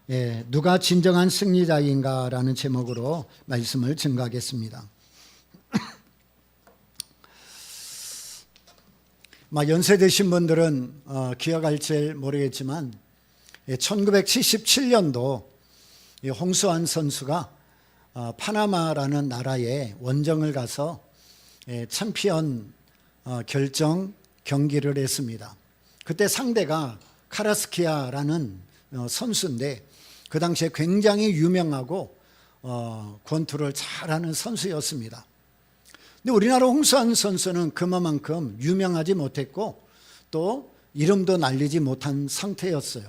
누가 진정한 승리자인가라는 제목으로 말씀을 증거하겠습니다. 연세 드신 분들은 기억할지 모르겠지만 1977년도 홍수환 선수가 파나마라는 나라에 원정을 가서 챔피언 결정 경기를 했습니다. 그때 상대가 카라스키아라는 선수인데 그 당시에 굉장히 유명하고 권투를 잘하는 선수였습니다. 근데 우리나라 홍수환 선수는 그만큼 유명하지 못했고 또 이름도 날리지 못한 상태였어요.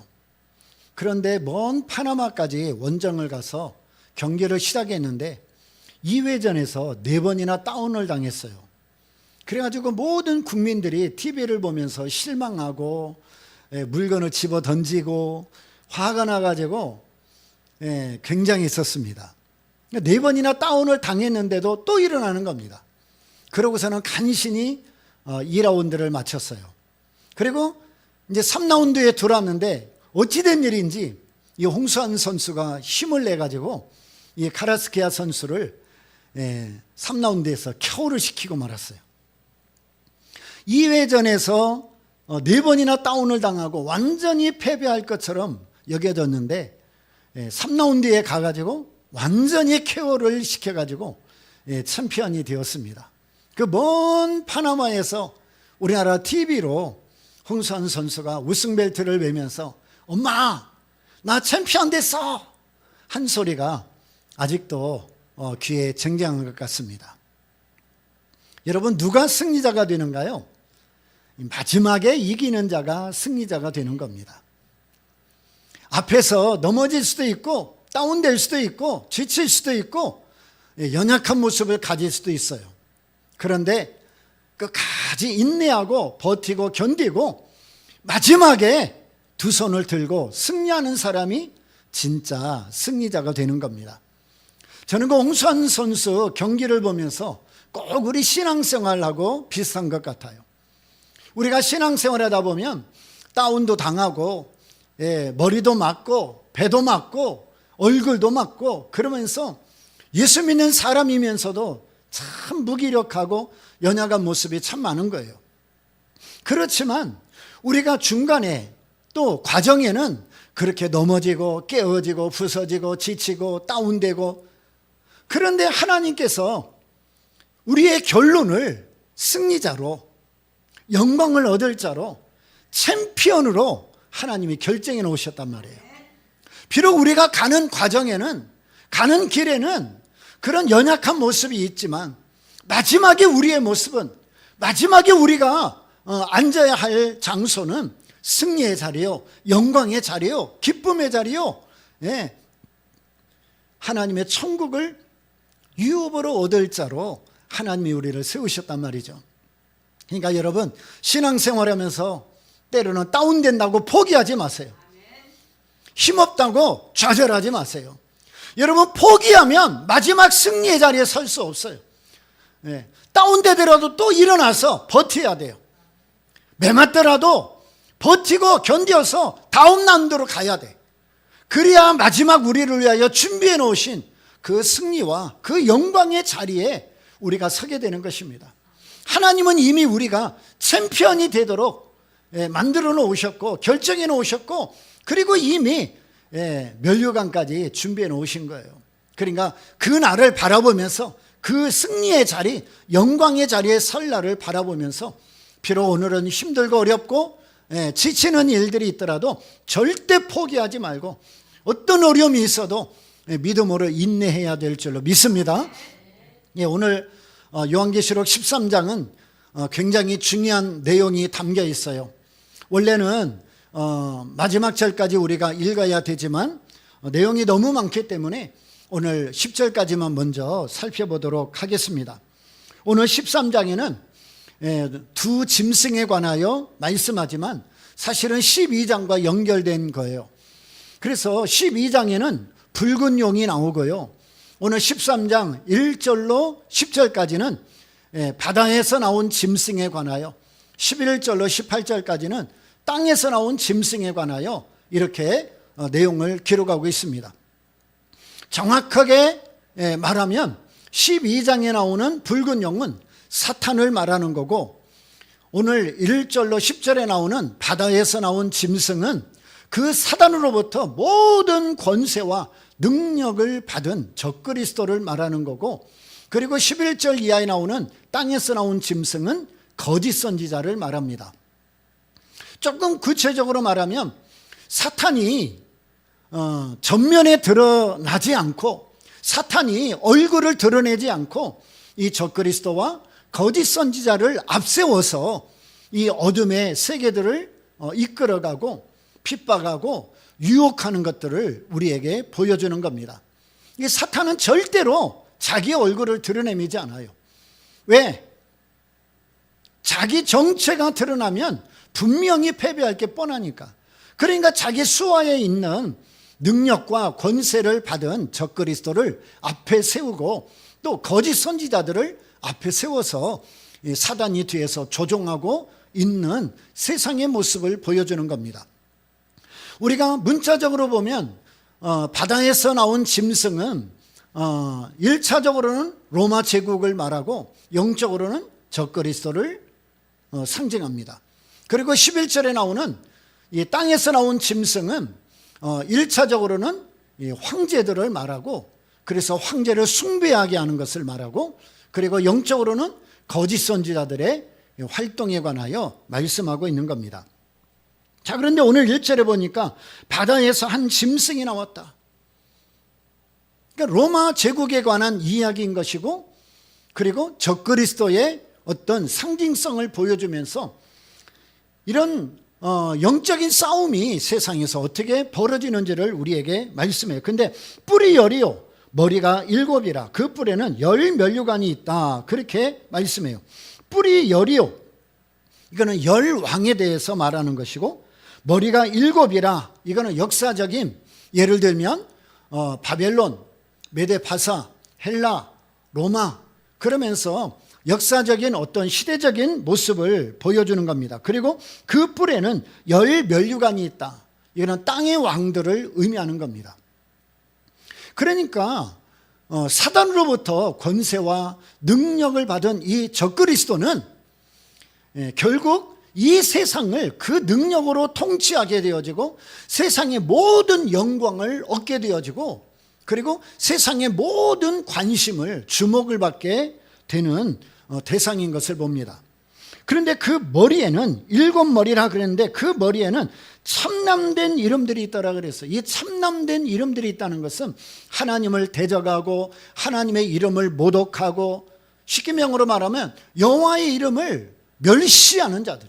그런데 먼 파나마까지 원정을 가서 경기를 시작했는데 2회전에서 4번이나 다운을 당했어요. 그래가지고 모든 국민들이 TV를 보면서 실망하고 물건을 집어 던지고 화가 나가지고 굉장히 있었습니다. 4번이나 다운을 당했는데도 또 일어나는 겁니다. 그러고서는 간신히 2라운드를 마쳤어요. 그리고 이제 3라운드에 들어왔는데 어찌된 일인지 이 홍수환 선수가 힘을 내가지고 이 카라스키아 선수를 3라운드에서 KO를 시키고 말았어요. 2회전에서 4번이나 다운을 당하고 완전히 패배할 것처럼 여겨졌는데 3라운드에 가가지고 완전히 KO를 시켜가지고 챔피언이 되었습니다. 그 먼 파나마에서 우리나라 TV로 홍수환 선수가 우승벨트를 매면서 엄마 나 챔피언 됐어 한 소리가 아직도 귀에 쟁쟁한 것 같습니다. 여러분, 누가 승리자가 되는가요? 마지막에 이기는 자가 승리자가 되는 겁니다. 앞에서 넘어질 수도 있고 다운될 수도 있고 지칠 수도 있고 연약한 모습을 가질 수도 있어요. 그런데 끝까지 인내하고 버티고 견디고 마지막에 두 손을 들고 승리하는 사람이 진짜 승리자가 되는 겁니다. 저는 그 홍수환 선수 경기를 보면서 꼭 우리 신앙생활하고 비슷한 것 같아요. 우리가 신앙생활 하다 보면 다운도 당하고 머리도 맞고 배도 맞고 얼굴도 맞고 그러면서 예수 믿는 사람이면서도 참 무기력하고 연약한 모습이 참 많은 거예요. 그렇지만 우리가 중간에 또 과정에는 그렇게 넘어지고 깨어지고 부서지고 지치고 다운되고, 그런데 하나님께서 우리의 결론을 승리자로 영광을 얻을 자로 챔피언으로 하나님이 결정해 놓으셨단 말이에요. 비록 우리가 가는 과정에는 가는 길에는 그런 연약한 모습이 있지만 마지막에 우리의 모습은 마지막에 우리가 앉아야 할 장소는 승리의 자리요 영광의 자리요 기쁨의 자리요 하나님의 천국을 유업으로 얻을 자로 하나님이 우리를 세우셨단 말이죠. 그러니까 여러분, 신앙생활하면서 때로는 다운된다고 포기하지 마세요. 힘없다고 좌절하지 마세요. 여러분, 포기하면 마지막 승리의 자리에 설 수 없어요. 다운되더라도 또 일어나서 버텨야 돼요. 매맞더라도 버티고 견뎌서 다음 라운드로 가야 돼. 그래야 마지막 우리를 위하여 준비해 놓으신 그 승리와 그 영광의 자리에 우리가 서게 되는 것입니다. 하나님은 이미 우리가 챔피언이 되도록 만들어 놓으셨고 결정해 놓으셨고, 그리고 이미 면류관까지 준비해 놓으신 거예요. 그러니까 그 날을 바라보면서 그 승리의 자리, 영광의 자리에 설 날을 바라보면서 비록 오늘은 힘들고 어렵고 지치는 일들이 있더라도 절대 포기하지 말고 어떤 어려움이 있어도 믿음으로 인내해야 될 줄로 믿습니다. 오늘 요한계시록 13장은 굉장히 중요한 내용이 담겨 있어요. 원래는 마지막 절까지 우리가 읽어야 되지만 내용이 너무 많기 때문에 오늘 10절까지만 먼저 살펴보도록 하겠습니다. 오늘 13장에는 두 짐승에 관하여 말씀하지만 사실은 12장과 연결된 거예요. 그래서 12장에는 붉은 용이 나오고요, 오늘 13장 1절로 10절까지는 바다에서 나온 짐승에 관하여, 11절로 18절까지는 땅에서 나온 짐승에 관하여 이렇게 내용을 기록하고 있습니다. 정확하게 말하면 12장에 나오는 붉은 용은 사탄을 말하는 거고, 오늘 1절로 10절에 나오는 바다에서 나온 짐승은 그 사단으로부터 모든 권세와 능력을 받은 적그리스도를 말하는 거고, 그리고 11절 이하에 나오는 땅에서 나온 짐승은 거짓 선지자를 말합니다. 조금 구체적으로 말하면 사탄이 전면에 드러나지 않고, 사탄이 얼굴을 드러내지 않고 이 적그리스도와 거짓 선지자를 앞세워서 이 어둠의 세계들을 이끌어가고 핍박하고 유혹하는 것들을 우리에게 보여주는 겁니다. 이 사탄은 절대로 자기 얼굴을 드러내미지 않아요. 왜? 자기 정체가 드러나면 분명히 패배할 게 뻔하니까. 그러니까 자기 수하에 있는 능력과 권세를 받은 적그리스도를 앞에 세우고, 또 거짓 선지자들을 앞에 세워서 사단이 뒤에서 조종하고 있는 세상의 모습을 보여주는 겁니다. 우리가 문자적으로 보면 바다에서 나온 짐승은 1차적으로는 로마 제국을 말하고, 영적으로는 적그리스도를 상징합니다. 그리고 11절에 나오는 이 땅에서 나온 짐승은 1차적으로는 이 황제들을 말하고, 그래서 황제를 숭배하게 하는 것을 말하고, 그리고 영적으로는 거짓 선지자들의 활동에 관하여 말씀하고 있는 겁니다. 자, 그런데 오늘 1절에 보니까 바다에서 한 짐승이 나왔다. 그러니까 로마 제국에 관한 이야기인 것이고, 그리고 적그리스도의 어떤 상징성을 보여주면서 이런 영적인 싸움이 세상에서 어떻게 벌어지는지를 우리에게 말씀해요. 근데 뿔이 열이요 머리가 7이라 그 뿔에는 10면류관이 있다, 그렇게 말씀해요. 뿔이 열이요, 이거는 열왕에 대해서 말하는 것이고, 머리가 7이라 이거는 역사적인, 예를 들면 바벨론, 메데파사, 헬라, 로마, 그러면서 역사적인 어떤 시대적인 모습을 보여주는 겁니다. 그리고 그 뿔에는 10면류관이 있다, 이거는 땅의 왕들을 의미하는 겁니다. 그러니까 사단으로부터 권세와 능력을 받은 이 적그리스도는 결국 이 세상을 그 능력으로 통치하게 되어지고, 세상의 모든 영광을 얻게 되어지고, 그리고 세상의 모든 관심을, 주목을 받게 되는 대상인 것을 봅니다. 그런데 그 머리에는 7머리라 그랬는데, 그 머리에는 참남된 이름들이 있더라 그랬어요. 이 참남된 이름들이 있다는 것은 하나님을 대적하고 하나님의 이름을 모독하고, 쉽게 명으로 말하면 여호와의 이름을 멸시하는 자들.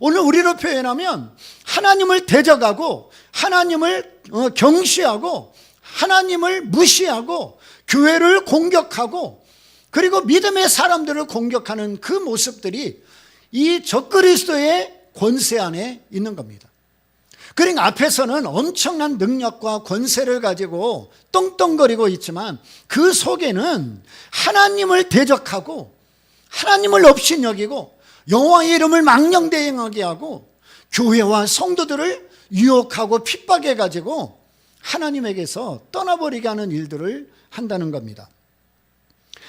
오늘 우리로 표현하면 하나님을 대적하고 하나님을 경시하고 하나님을 무시하고 교회를 공격하고, 그리고 믿음의 사람들을 공격하는 그 모습들이 이 적그리스도의 권세 안에 있는 겁니다. 그러니까 앞에서는 엄청난 능력과 권세를 가지고 떵떵거리고 있지만, 그 속에는 하나님을 대적하고 하나님을 업신여기고 여호와의 이름을 망령대행하게 하고 교회와 성도들을 유혹하고 핍박해 가지고 하나님에게서 떠나버리게 하는 일들을 한다는 겁니다.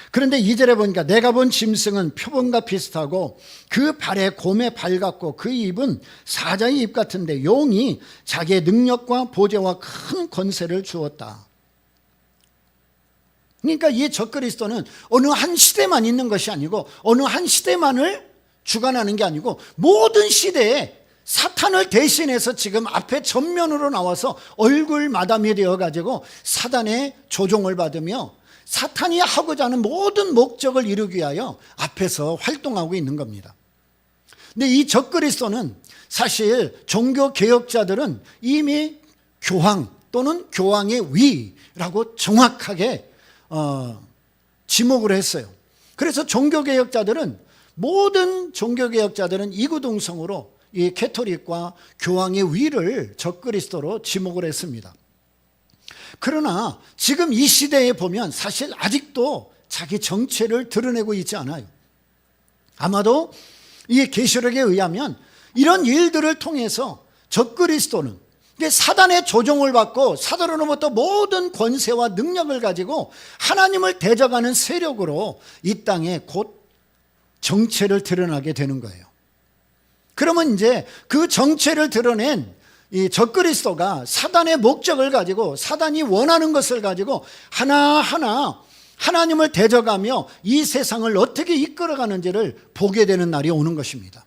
그런데 2절에 보니까 내가 본 짐승은 표범과 비슷하고 그 발에 곰의 발 같고 그 입은 사자의 입 같은데 용이 자기의 능력과 보좌와 큰 권세를 주었다. 그러니까 이 적그리스도는 어느 한 시대만 있는 것이 아니고, 어느 한 시대만을 주관하는 게 아니고, 모든 시대에 사탄을 대신해서 지금 앞에 전면으로 나와서 얼굴 마담이 되어가지고 사단의 조종을 받으며 사탄이 하고자 하는 모든 목적을 이루기 위하여 앞에서 활동하고 있는 겁니다. 근데 이 적그리스도는 사실 종교개혁자들은 이미 교황 또는 교황의 위라고 정확하게 지목을 했어요. 그래서 모든 종교개혁자들은 이구동성으로 이 캐토릭과 교황의 위를 적그리스도로 지목을 했습니다. 그러나 지금 이 시대에 보면 사실 아직도 자기 정체를 드러내고 있지 않아요. 아마도 이 계시록에 의하면 이런 일들을 통해서 적그리스도는 사단의 조종을 받고 사단으로부터 모든 권세와 능력을 가지고 하나님을 대적하는 세력으로 이 땅에 곧 정체를 드러나게 되는 거예요. 그러면 이제 그 정체를 드러낸 이 적그리스도가 사단의 목적을 가지고 사단이 원하는 것을 가지고 하나하나 하나님을 대적하며 이 세상을 어떻게 이끌어가는지를 보게 되는 날이 오는 것입니다.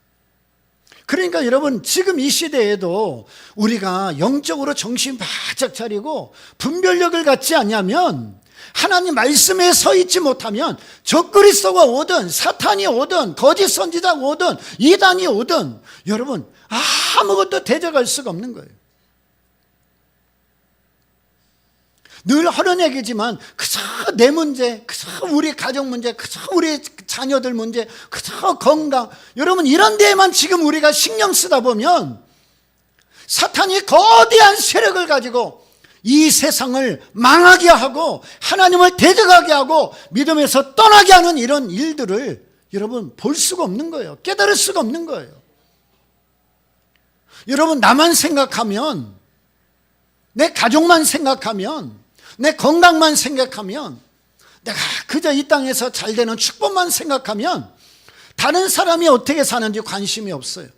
그러니까 여러분, 지금 이 시대에도 우리가 영적으로 정신 바짝 차리고 분별력을 갖지 않냐면, 하나님 말씀에 서 있지 못하면 적그리스도가 오든 사탄이 오든 거짓 선지자가 오든 이단이 오든 여러분 아무것도 대적할 수가 없는 거예요. 늘 하는 얘기지만 그저 내 문제, 그저 우리 가정 문제, 그저 우리 자녀들 문제, 그저 건강, 여러분 이런 데에만 지금 우리가 신경 쓰다 보면 사탄이 거대한 세력을 가지고 이 세상을 망하게 하고 하나님을 대적하게 하고 믿음에서 떠나게 하는 이런 일들을 여러분 볼 수가 없는 거예요. 깨달을 수가 없는 거예요. 여러분, 나만 생각하면, 내 가족만 생각하면, 내 건강만 생각하면, 내가 그저 이 땅에서 잘 되는 축복만 생각하면 다른 사람이 어떻게 사는지 관심이 없어요.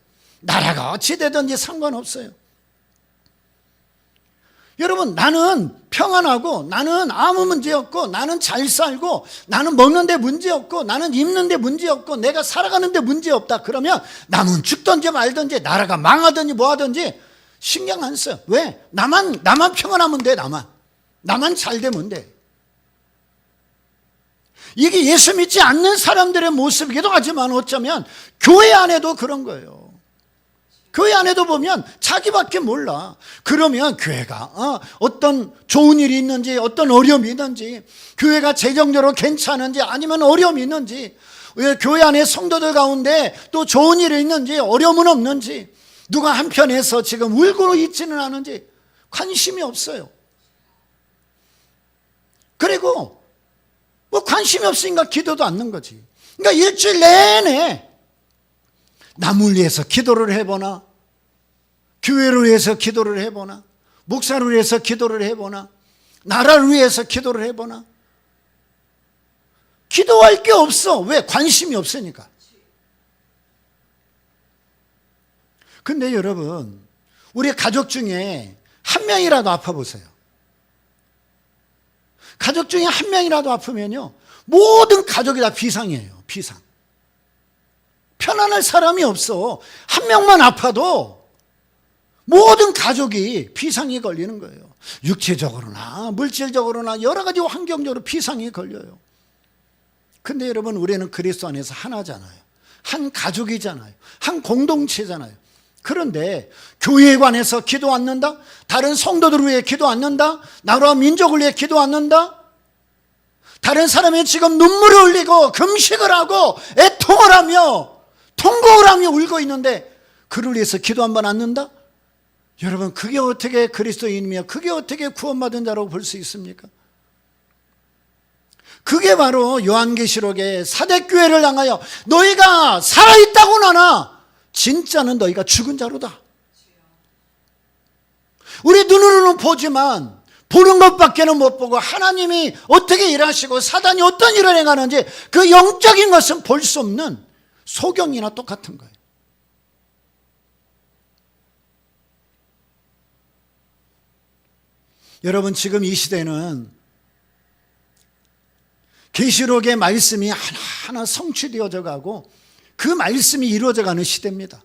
나라가 어찌 되든지 상관없어요. 여러분, 나는 평안하고, 나는 아무 문제 없고, 나는 잘 살고, 나는 먹는데 문제 없고, 나는 입는데 문제 없고, 내가 살아가는데 문제 없다. 그러면 남은 죽든지 말든지 나라가 망하든지 뭐하든지 신경 안 써요. 왜? 나만 평안하면 돼. 나만 잘 되면 돼. 이게 예수 믿지 않는 사람들의 모습이기도 하지만 어쩌면 교회 안에도 그런 거예요. 교회 안에도 보면 자기밖에 몰라. 그러면 교회가 어떤 좋은 일이 있는지, 어떤 어려움이 있는지, 교회가 재정적으로 괜찮은지 아니면 어려움이 있는지, 교회 안에 성도들 가운데 또 좋은 일이 있는지 어려움은 없는지, 누가 한편에서 지금 울고 있지는 않은지 관심이 없어요. 그리고 뭐 관심이 없으니까 기도도 않는 거지. 그러니까 일주일 내내 남을 위해서 기도를 해보나, 교회를 위해서 기도를 해보나, 목사를 위해서 기도를 해보나, 나라를 위해서 기도를 해보나. 기도할 게 없어. 왜? 관심이 없으니까. 근데 여러분, 우리 가족 중에 한 명이라도 아파보세요. 가족 중에 한 명이라도 아프면요, 모든 가족이 다 비상이에요. 비상. 편안할 사람이 없어. 한 명만 아파도 모든 가족이 비상이 걸리는 거예요. 육체적으로나 물질적으로나 여러 가지 환경적으로 비상이 걸려요. 근데 여러분, 우리는 그리스도 안에서 하나잖아요. 한 가족이잖아요. 한 공동체잖아요. 그런데 교회에 관해서 기도 않는다? 다른 성도들을 위해 기도 않는다? 나라와 민족을 위해 기도 않는다? 다른 사람이 지금 눈물을 흘리고 금식을 하고 애통을 하며 통곡을 하며 울고 있는데 그를 위해서 기도 한 번 않는다? 여러분, 그게 어떻게 그리스도인이며 그게 어떻게 구원받은 자라고 볼 수 있습니까? 그게 바로 요한계시록의 사대교회를 향하여 너희가 살아있다고 나나 진짜는 너희가 죽은 자로다. 우리 눈으로는 보지만 보는 것밖에는 못 보고 하나님이 어떻게 일하시고 사단이 어떤 일을 행하는지 그 영적인 것은 볼 수 없는 소경이나 똑같은 거예요. 여러분, 지금 이 시대는 계시록의 말씀이 하나하나 성취되어져 가고 그 말씀이 이루어져 가는 시대입니다.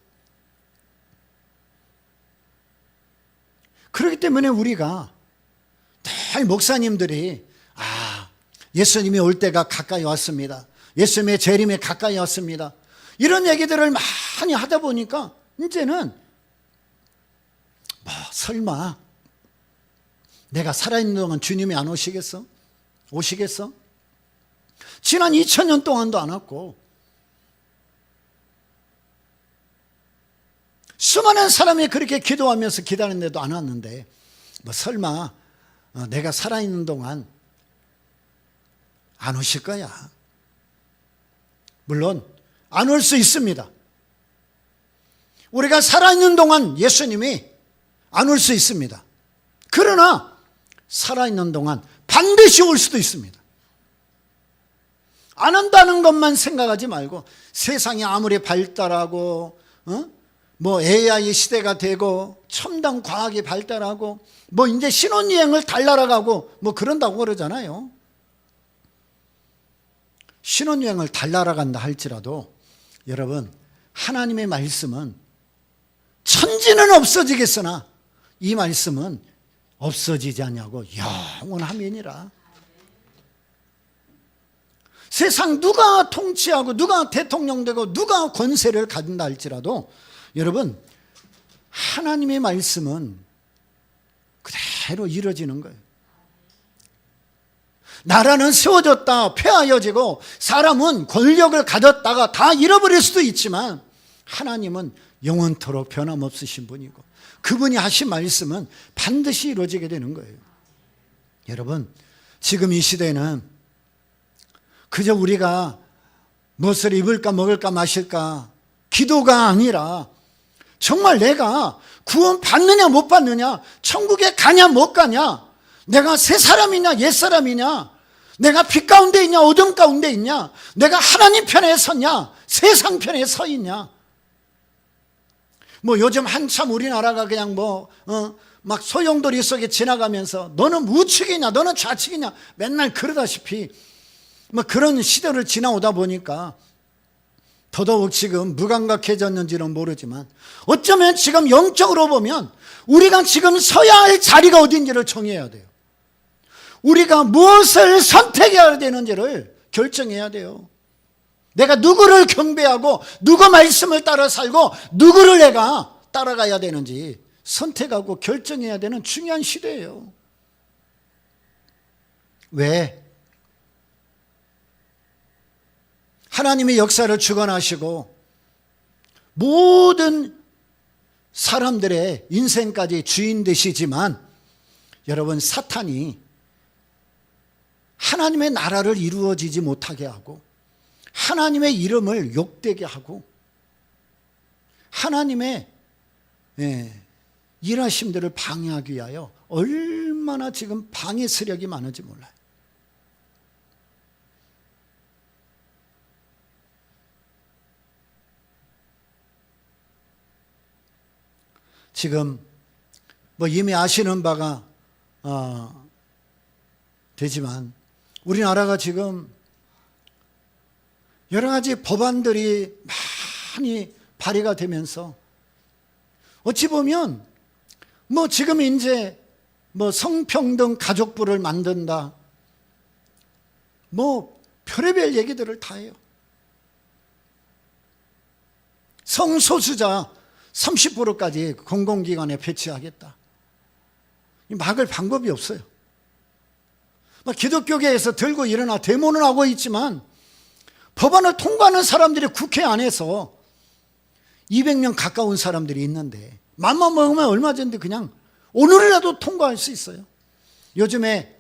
그렇기 때문에 우리가 늘 목사님들이 예수님이 올 때가 가까이 왔습니다. 예수님의 재림이 가까이 왔습니다. 이런 얘기들을 많이 하다 보니까 이제는 설마 내가 살아있는 동안 주님이 안 오시겠어? 오시겠어? 지난 2000년 동안도 안 왔고 수많은 사람이 그렇게 기도하면서 기다리는데도 안 왔는데 설마 내가 살아있는 동안 안 오실 거야? 물론 안 올 수 있습니다. 우리가 살아있는 동안 예수님이 안 올 수 있습니다. 그러나 살아있는 동안 반드시 올 수도 있습니다. 안 온다는 것만 생각하지 말고, 세상이 아무리 발달하고 뭐 AI 시대가 되고 첨단 과학이 발달하고 뭐 이제 신혼여행을 달나라가고 뭐 그런다고 그러잖아요. 신혼여행을 달나라간다 할지라도 여러분, 하나님의 말씀은 천지는 없어지겠으나 이 말씀은 없어지지 않냐고 영원하면이라. 세상 누가 통치하고 누가 대통령 되고 누가 권세를 가진다 할지라도 여러분, 하나님의 말씀은 그대로 이루어지는 거예요. 나라는 세워졌다 폐하여지고 사람은 권력을 가졌다가 다 잃어버릴 수도 있지만 하나님은 영원토록 변함없으신 분이고 그분이 하신 말씀은 반드시 이루어지게 되는 거예요. 여러분, 지금 이 시대는 그저 우리가 무엇을 입을까 먹을까 마실까 기도가 아니라 정말 내가 구원 받느냐 못 받느냐, 천국에 가냐 못 가냐, 내가 새 사람이냐 옛 사람이냐, 내가 빛 가운데 있냐 어둠 가운데 있냐, 내가 하나님 편에 섰냐 세상 편에 서 있냐. 뭐 요즘 한참 우리나라가 그냥 막 소용돌이 속에 지나가면서 너는 우측이냐 너는 좌측이냐 맨날 그러다시피 뭐 그런 시대를 지나오다 보니까 더더욱 지금 무감각해졌는지는 모르지만 어쩌면 지금 영적으로 보면 우리가 지금 서야 할 자리가 어딘지를 정해야 돼요. 우리가 무엇을 선택해야 되는지를 결정해야 돼요. 내가 누구를 경배하고 누구 말씀을 따라 살고 누구를 내가 따라가야 되는지 선택하고 결정해야 되는 중요한 시대예요. 왜? 하나님의 역사를 주관하시고 모든 사람들의 인생까지 주인 되시지만 여러분, 사탄이 하나님의 나라를 이루어지지 못하게 하고 하나님의 이름을 욕되게 하고 하나님의 일하심들을 방해하기 위하여 얼마나 지금 방해 세력이 많은지 몰라요. 지금 뭐 이미 아시는 바가 되지만 우리나라가 지금 여러 가지 법안들이 많이 발의가 되면서 어찌 보면 뭐 지금 이제 뭐 성평등 가족부를 만든다, 뭐 별의별 얘기들을 다 해요. 성소수자 30%까지 공공기관에 배치하겠다. 막을 방법이 없어요. 기독교계에서 들고 일어나 데모는 하고 있지만 법안을 통과하는 사람들이 국회 안에서 200명 가까운 사람들이 있는데 맘만 먹으면 얼마 전에 그냥 오늘이라도 통과할 수 있어요. 요즘에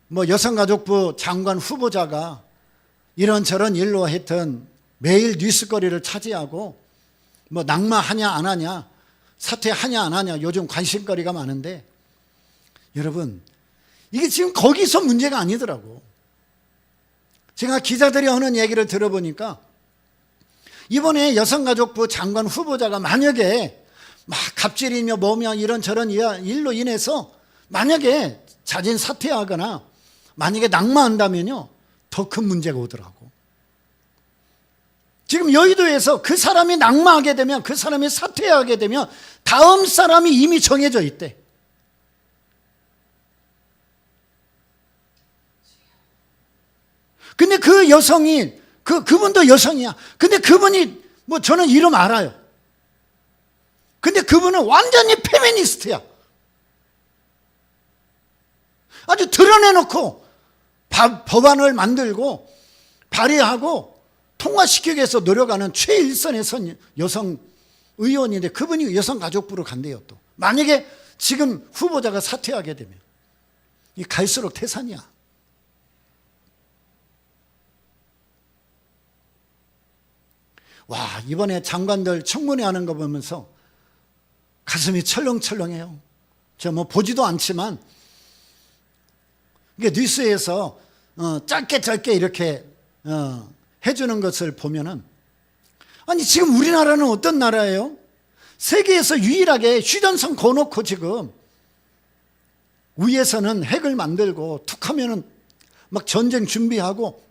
뭐 여성가족부 장관 후보자가 이런저런 일로 하여튼 매일 뉴스거리를 차지하고 뭐 낙마하냐 안 하냐, 사퇴하냐 안 하냐 요즘 관심거리가 많은데 여러분, 이게 지금 거기서 문제가 아니더라고. 제가 기자들이 하는 얘기를 들어보니까 이번에 여성가족부 장관 후보자가 만약에 막 갑질이며 뭐며 이런저런 일로 인해서 만약에 자진 사퇴하거나 만약에 낙마한다면요 더 큰 문제가 오더라고. 지금 여의도에서 그 사람이 낙마하게 되면, 그 사람이 사퇴하게 되면 다음 사람이 이미 정해져 있대. 근데 그 여성이 그분도 여성이야. 근데 그분이 뭐 저는 이름 알아요. 근데 그분은 완전히 페미니스트야. 아주 드러내놓고 법안을 만들고 발의하고 통과시키기 위해서 노력하는 최일선에 선 여성 의원인데 그분이 여성가족부로 간대요. 또 만약에 지금 후보자가 사퇴하게 되면 이 갈수록 태산이야. 와, 이번에 장관들 청문회 하는 거 보면서 가슴이 철렁철렁해요. 제가 뭐 보지도 않지만 이게 뉴스에서 짧게 이렇게 해주는 것을 보면은, 아니 지금 우리나라는 어떤 나라예요? 세계에서 유일하게 휴전선 거놓고 지금 위에서는 핵을 만들고 툭 하면은 막 전쟁 준비하고,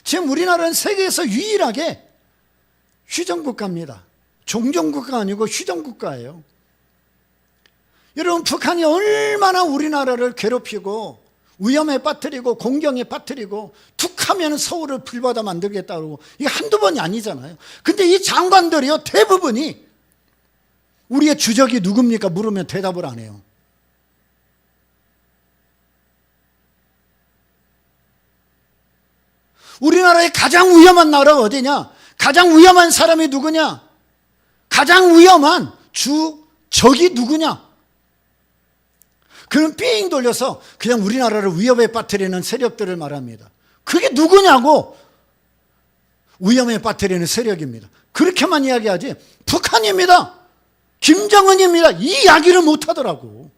지금 우리나라는 세계에서 유일하게 휴전국가입니다. 종전국가가 아니고 휴전국가예요. 여러분, 북한이 얼마나 우리나라를 괴롭히고 위험에 빠뜨리고 공경에 빠뜨리고 툭 하면 서울을 불바다 만들겠다고, 이게 한두 번이 아니잖아요. 근데 이 장관들이요, 대부분이 우리의 주적이 누굽니까? 물으면 대답을 안 해요. 우리나라의 가장 위험한 나라가 어디냐? 가장 위험한 사람이 누구냐? 가장 위험한 적이 누구냐? 그럼 삥 돌려서 그냥 우리나라를 위협에 빠뜨리는 세력들을 말합니다. 그게 누구냐고? 위험에 빠뜨리는 세력입니다. 그렇게만 이야기하지 북한입니다, 김정은입니다, 이 이야기를 못하더라고.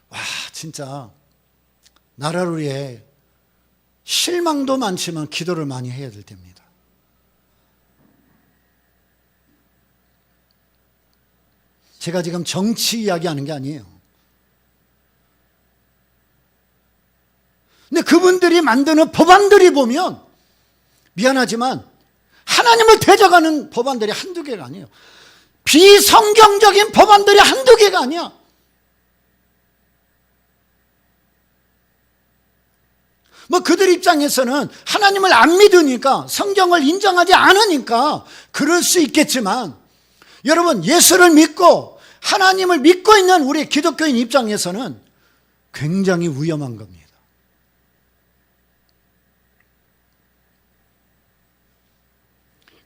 와, 진짜 나라를 위해 실망도 많지만 기도를 많이 해야 될 때입니다. 제가 지금 정치 이야기하는 게 아니에요. 근데 그분들이 만드는 법안들이 보면 미안하지만 하나님을 대적하는 법안들이 한두 개가 아니에요. 비성경적인 법안들이 한두 개가 아니야. 뭐 그들 입장에서는 하나님을 안 믿으니까, 성경을 인정하지 않으니까 그럴 수 있겠지만, 여러분, 예수를 믿고 하나님을 믿고 있는 우리 기독교인 입장에서는 굉장히 위험한 겁니다.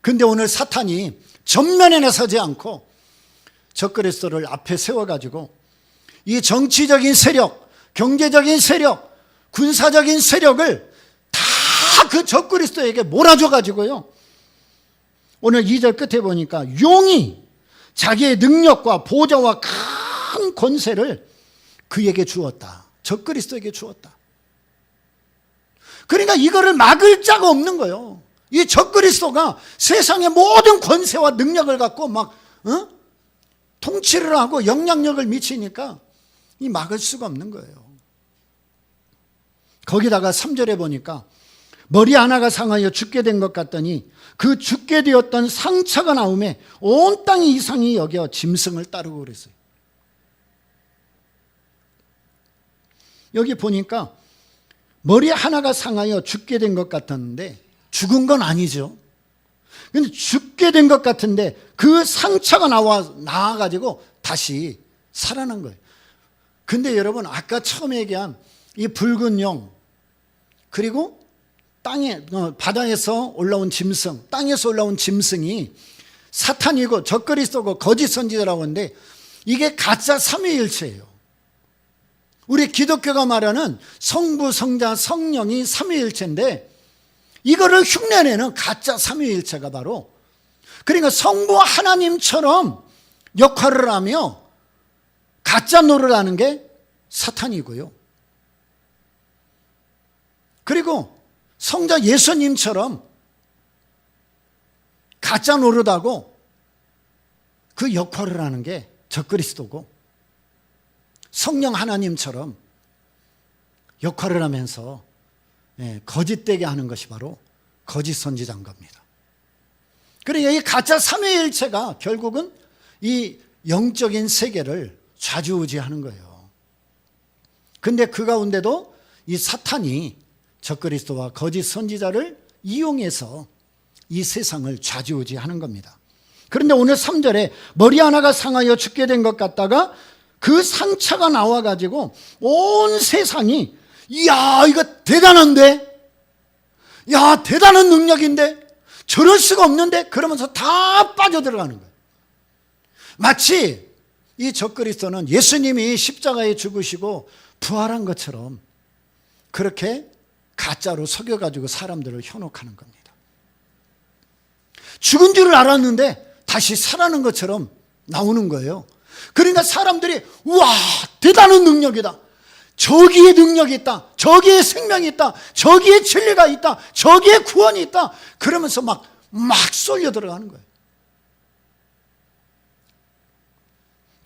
근데 오늘 사탄이 전면에 나서지 않고 적그리스도를 앞에 세워가지고 이 정치적인 세력, 경제적인 세력, 군사적인 세력을 다 그 적그리스도에게 몰아줘가지고요, 오늘 2절 끝에 보니까 용이 자기의 능력과 보좌와 큰 권세를 그에게 주었다. 적그리스도에게 주었다. 그러니까 이거를 막을 자가 없는 거예요. 이 적그리스도가 세상의 모든 권세와 능력을 갖고 막 통치를 하고 영향력을 미치니까 이 막을 수가 없는 거예요. 거기다가 3절에 보니까 머리 하나가 상하여 죽게 된 것 같더니 그 죽게 되었던 상처가 나오매 온 땅이 이상히 여겨 짐승을 따르고 그랬어요. 여기 보니까 머리 하나가 상하여 죽게 된 것 같았는데 죽은 건 아니죠. 근데 죽게 된 것 같은데 그 상처가 나와가지고 다시 살아난 거예요. 근데 여러분, 아까 처음에 얘기한 이 붉은 용, 그리고 바다에서 올라온 짐승, 땅에서 올라온 짐승이 사탄이고 적그리스도고 거짓 선지자라고 하는데, 이게 가짜 삼위일체예요. 우리 기독교가 말하는 성부, 성자, 성령이 삼위일체인데, 이거를 흉내내는 가짜 삼위일체가 바로, 그러니까 성부 하나님처럼 역할을 하며 가짜 노릇하는 게 사탄이고요. 그리고 성자 예수님처럼 가짜 노릇하고 그 역할을 하는 게 적그리스도고, 성령 하나님처럼 역할을 하면서 거짓되게 하는 것이 바로 거짓 선지자인 겁니다. 그러니까 이 가짜 삼위일체가 결국은 이 영적인 세계를 좌지우지하는 거예요. 근데 그 가운데도 이 사탄이 적그리스도와 거짓 선지자를 이용해서 이 세상을 좌지우지하는 겁니다. 그런데 오늘 3절에 머리 하나가 상하여 죽게 된 것 같다가 그 상처가 나와가지고 온 세상이, 이야, 이거 대단한데? 야, 대단한 능력인데? 저럴 수가 없는데? 그러면서 다 빠져들어가는 거예요. 마치 이 적그리스도는 예수님이 십자가에 죽으시고 부활한 것처럼 그렇게 가짜로 속여가지고 사람들을 현혹하는 겁니다. 죽은 줄을 알았는데 다시 살아난 것처럼 나오는 거예요. 그러니까 사람들이 우와 대단한 능력이다, 저기에 능력이 있다, 저기에 생명이 있다, 저기에 진리가 있다, 저기에 구원이 있다, 그러면서 막 쏠려 들어가는 거예요.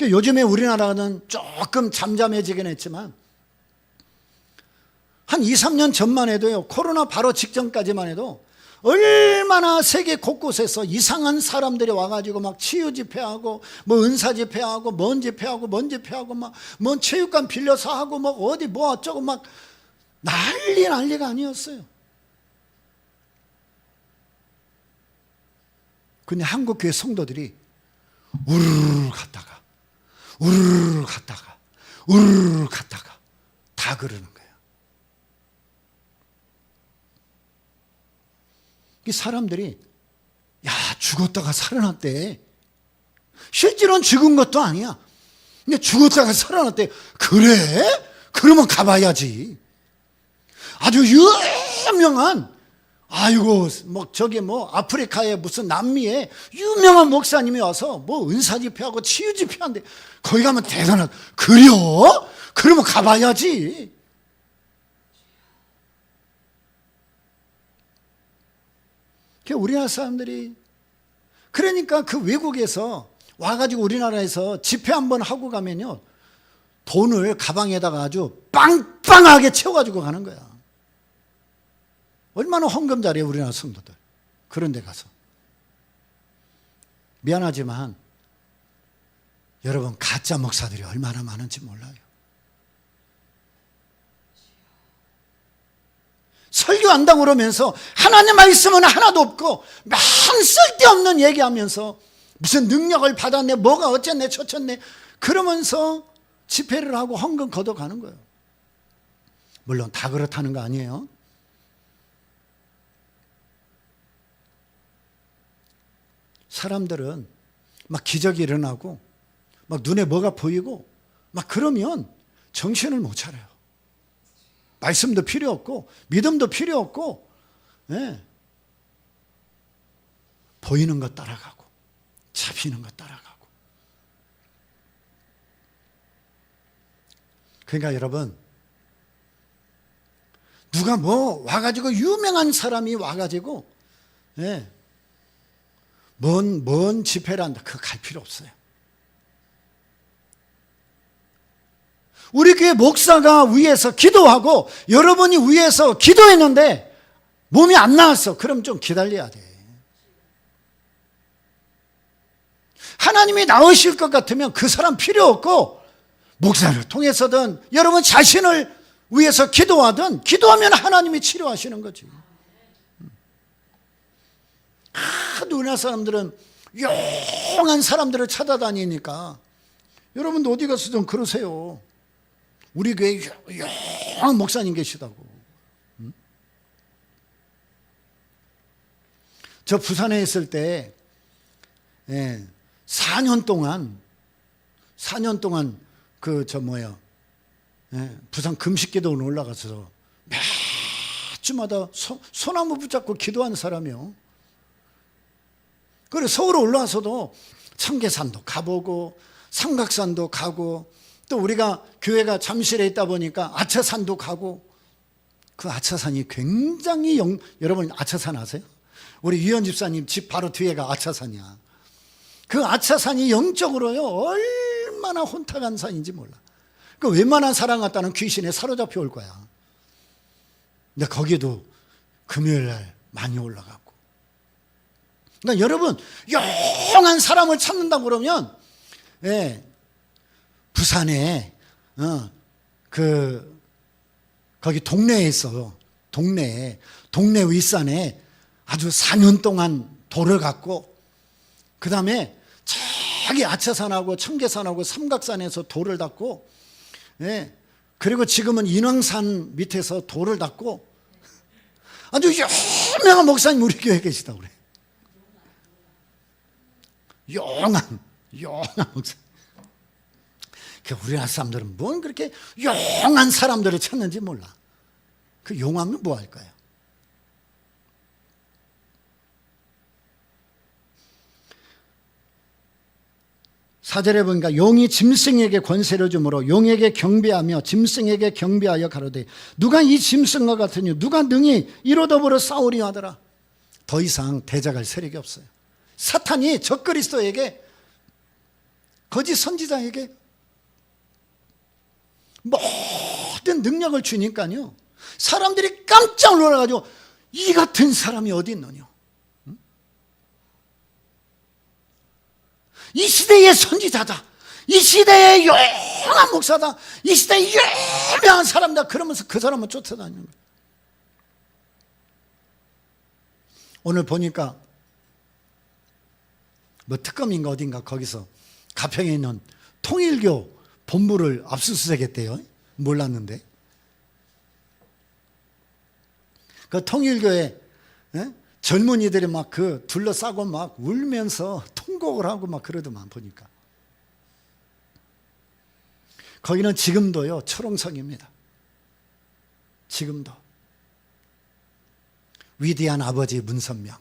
요즘에 우리나라는 조금 잠잠해지긴 했지만 한 2, 3년 전만 해도요, 코로나 바로 직전까지만 해도 얼마나 세계 곳곳에서 이상한 사람들이 와가지고 막 치유 집회하고 뭐 은사 집회하고 뭔 집회하고 뭔 집회하고 막 뭔 체육관 빌려서 하고 막 어디 뭐 어쩌고 막 난리가 아니었어요. 근데 한국교회 성도들이 우르르 갔다가 우르르 갔다가 우르르 갔다가 다 그러는 거예요. 이 사람들이 야 죽었다가 살아났대. 실제로는 죽은 것도 아니야. 근데 죽었다가 살아났대. 그래? 그러면 가봐야지. 아주 유명한 아이고 뭐 저기 뭐 아프리카의 무슨 남미에 유명한 목사님이 와서 뭐 은사 집회하고 치유 집회한대. 거기 가면 대단하다. 그래요? 그러면 가봐야지. 우리나라 사람들이 그러니까 그 외국에서 와가지고 우리나라에서 집회 한번 하고 가면요, 돈을 가방에다가 아주 빵빵하게 채워가지고 가는 거야. 얼마나 헌금 잘해요 우리나라 성도들. 그런 데 가서. 미안하지만 여러분 가짜 목사들이 얼마나 많은지 몰라요. 설교한다고 그러면서 하나님 말씀은 하나도 없고 만 쓸데없는 얘기하면서 무슨 능력을 받았네, 뭐가 어쨌네 저쨌네 그러면서 집회를 하고 헌금 걷어가는 거예요. 물론 다 그렇다는 거 아니에요. 사람들은 막 기적이 일어나고 막 눈에 뭐가 보이고 막 그러면 정신을 못 차려요. 말씀도 필요 없고 믿음도 필요 없고, 네. 보이는 것 따라가고 잡히는 것 따라가고. 그러니까 여러분, 누가 뭐 와가지고 유명한 사람이 와가지고, 네. 뭔 집회를 한다 그거 갈 필요 없어요. 우리 교회 목사가 위에서 기도하고 여러분이 위에서 기도했는데 몸이 안 나왔어. 그럼 좀 기다려야 돼. 하나님이 나으실 것 같으면 그 사람 필요 없고 목사를 통해서든 여러분 자신을 위해서 기도하든 기도하면 하나님이 치료하시는 거지. 우리나라 사람들은 용한 사람들을 찾아다니니까 여러분도 어디 가서 좀 그러세요. 우리 교회에 유명한 목사님 계시다고. 저 부산에 있을 때 4년 동안 부산 금식기도원 올라가서 매주마다 소나무 붙잡고 기도하는 사람이요. 그래 서울 올라와서도 청계산도 가보고 삼각산도 가고 또 우리가 교회가 잠실에 있다 보니까 아차산도 가고. 그 아차산이 굉장히 여러분 아차산 아세요? 우리 유현 집사님 집 바로 뒤에가 아차산이야. 그 아차산이 영적으로요 얼마나 혼탁한 산인지 몰라. 그 웬만한 사람 같다는 귀신에 사로잡혀 올 거야. 근데 거기도 금요일날 많이 올라가고. 그러니까 여러분 영한 사람을 찾는다고 그러면 부산에 거기 동네에 있어. 동네 윗산에 아주 4년 동안 돌을 갖고 그 다음에 저기 아차산하고 청계산하고 삼각산에서 돌을 닦고, 그리고 지금은 인왕산 밑에서 돌을 닦고 아주 유명한 목사님 우리 교회에 계시다고 그래. 용한 목사님. 우리나라 사람들은 뭔 그렇게 용한 사람들을 찾는지 몰라. 그 용하면 뭐 할 거예요? 사절에 보니까 용이 짐승에게 권세를 주므로 용에게 경배하며 짐승에게 경배하여 가로되 누가 이 짐승과 같으니 누가 능히 이로더불어 싸우리 하더라. 더 이상 대적할 세력이 없어요. 사탄이 적그리스도에게 거짓 선지자에게 모든 능력을 주니까요, 사람들이 깜짝 놀라가지고 이 같은 사람이 어디 있느냐, 이 시대의 선지자다, 이 시대의 유명한 목사다, 이 시대의 유명한 사람이다, 그러면서 그 사람을 쫓아다니는 거예요. 오늘 보니까 뭐 특검인가 어딘가 거기서 가평에 있는 통일교 본부를 압수수색했대요. 몰랐는데. 그 통일교에 젊은이들이 막 그 둘러싸고 막 울면서 통곡을 하고 막 그러더만 보니까. 거기는 지금도요 철옹성입니다. 지금도. 위대한 아버지 문선명,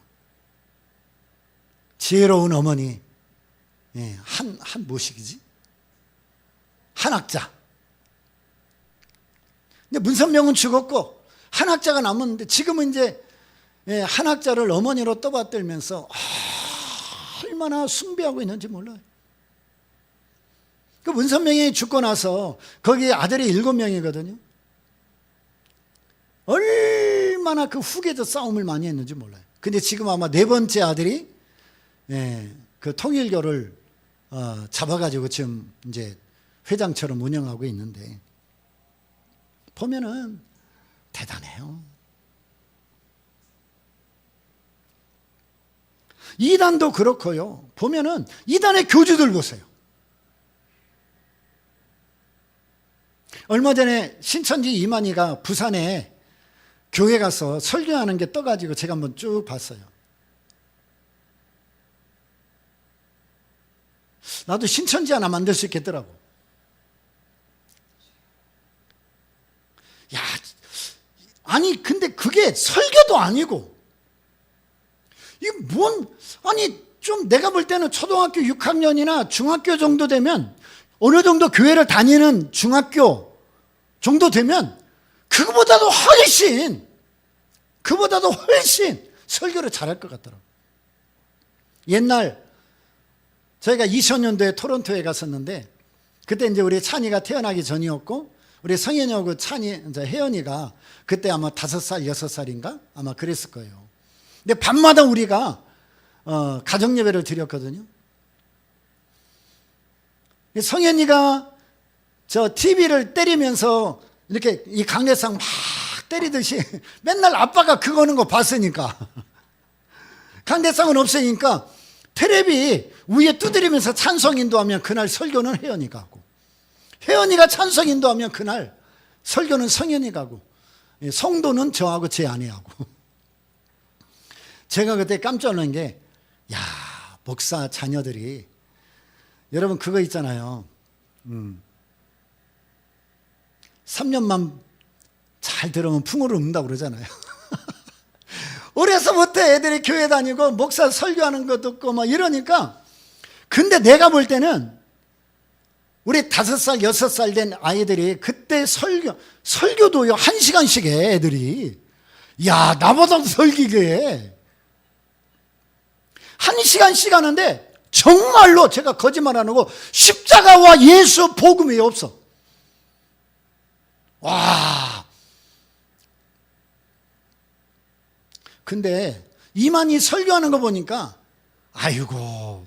지혜로운 어머니, 한 무엇이지? 한학자. 근데 문선명은 죽었고 한학자가 남았는데 지금은 이제 한학자를 어머니로 떠받들면서 얼마나 숭배하고 있는지 몰라요. 그 문선명이 죽고 나서 거기 아들이 7명이거든요. 얼마나 그 후계자 싸움을 많이 했는지 몰라요. 근데 지금 아마 4번째 아들이 그 통일교를 잡아가지고 지금 이제 회장처럼 운영하고 있는데 보면은 대단해요. 이단도 그렇고요. 보면은 이단의 교주들 보세요. 얼마 전에 신천지 이만희가 부산에 교회 가서 설교하는 게 떠가지고 제가 한번 쭉 봤어요. 나도 신천지 하나 만들 수 있겠더라고. 야, 아니 근데 그게 설교도 아니고 이게 아니 좀 내가 볼 때는 초등학교 6학년이나 중학교 정도 되면 어느 정도 교회를 다니는 중학교 정도 되면 그거보다도 훨씬 설교를 잘할 것 같더라고요. 옛날 저희가 2000년도에 토론토에 갔었는데 그때 이제 우리 찬이가 태어나기 전이었고 우리 성현이하고 이제 혜연이가 그때 아마 5살, 6살인가 아마 그랬을 거예요. 근데 밤마다 우리가 가정 예배를 드렸거든요. 성현이가 저 TV를 때리면서 이렇게 이 강대상 막 때리듯이 맨날 아빠가 그거 하는 거 봤으니까 강대상은 없으니까 테레비 위에 두드리면서 찬송 인도하면 그날 설교는 혜연이가 하고 혜연이가 찬송 인도하면 그날 설교는 성현이가 하고 성도는 저하고 제 아내하고. 제가 그때 깜짝 놀란 게 야, 목사 자녀들이 여러분 그거 있잖아요. 3년만 잘 들으면 풍으로 운다고 그러잖아요. 어려서부터 애들이 교회 다니고 목사 설교하는 거 듣고 막 이러니까 근데 내가 볼 때는 우리 5살, 6살 된 아이들이 그때 설교도요 1시간씩 해 애들이. 야, 나보다 설기게 1시간씩 하는데 정말로 제가 거짓말 안 하고 십자가와 예수 복음이 없어. 와. 근데 이만희 설교하는 거 보니까 아이고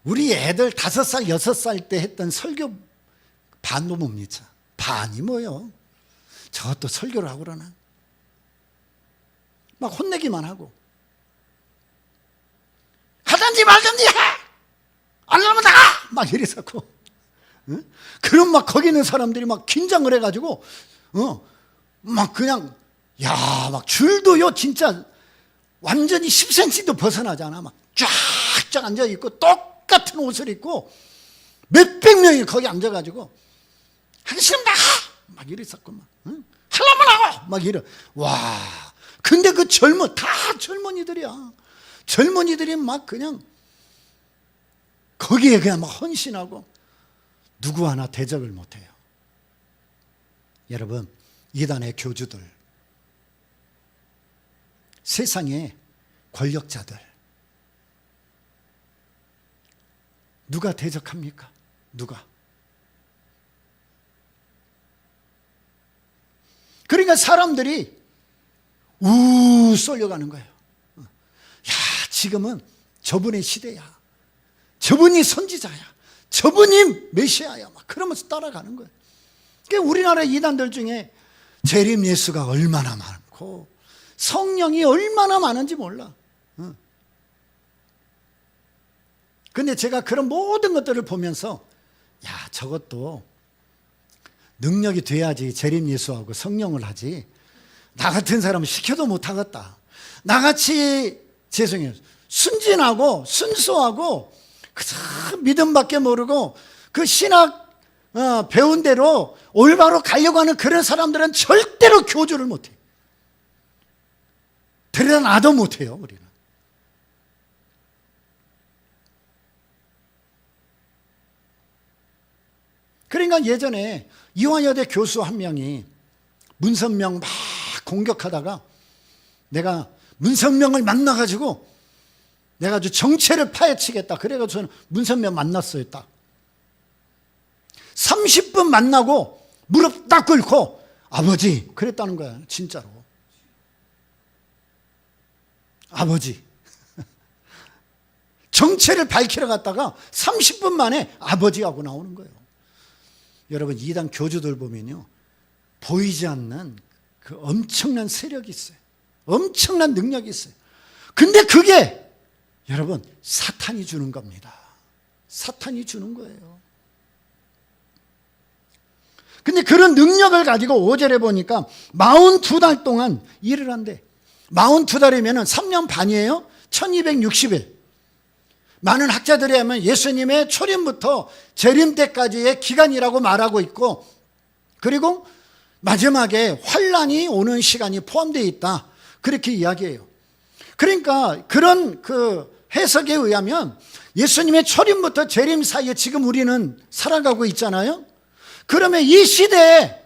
우리 애들 5살, 6살 때 했던 설교 반도 못 미쳐. 반이 뭐요? 저것도 설교를 하고 그러나? 막 혼내기만 하고. 하든지 말든지 해! 안 하면 나가! 막 이래서고. 응? 그럼 막 거기 있는 사람들이 막 긴장을 해가지고, 막 그냥, 야, 막 줄도요, 진짜 완전히 10cm도 벗어나지 않아. 막 쫙쫙 앉아있고, 똑같은 옷을 입고, 몇백 명이 거기 앉아가지고, 하기 싫으면 나가! 막 이랬었구만. 응? 하려면 하고 막 이래. 와, 근데 그 다 젊은이들이야. 젊은이들이 막 그냥 거기에 그냥 막 헌신하고 누구 하나 대적을 못해요. 여러분, 이단의 교주들, 세상의 권력자들 누가 대적합니까? 누가? 그러니까 사람들이 쏠려가는 거예요. 야, 지금은 저분의 시대야. 저분이 선지자야. 저분이 메시아야. 막 그러면서 따라가는 거예요. 그러니까 우리나라 이단들 중에 재림 예수가 얼마나 많고 성령이 얼마나 많은지 몰라. 근데 제가 그런 모든 것들을 보면서 야, 저것도 능력이 돼야지 재림 예수하고 성령을 하지. 나 같은 사람은 시켜도 못하겠다. 나같이 죄송해요. 순진하고 순수하고 그저 믿음밖에 모르고 그 신학 배운 대로 올바로 가려고 하는 그런 사람들은 절대로 교주를 못해. 데려다 놔도 못해요, 우리는. 그러니까 예전에 이화여대 교수 한 명이 문선명 막 공격하다가 내가 문선명을 만나가지고 내가 아주 정체를 파헤치겠다. 그래가지고 저는 문선명 만났어요. 딱 30분 만나고 무릎 딱 꿇고 아버지 그랬다는 거야. 진짜로. 아버지. 정체를 밝히러 갔다가 30분 만에 아버지하고 나오는 거예요. 여러분, 이단 교주들 보면요, 보이지 않는 그 엄청난 세력이 있어요. 엄청난 능력이 있어요. 근데 그게 여러분 사탄이 주는 겁니다. 사탄이 주는 거예요. 근데 그런 능력을 가지고 5절에 보니까 42달 동안 일을 한대. 42달이면 3년 반이에요. 1260일. 많은 학자들이 하면 예수님의 초림부터 재림 때까지의 기간이라고 말하고 있고, 그리고 마지막에 환란이 오는 시간이 포함되어 있다. 그렇게 이야기해요. 그러니까 그런 그 해석에 의하면 예수님의 초림부터 재림 사이에 지금 우리는 살아가고 있잖아요. 그러면 이 시대에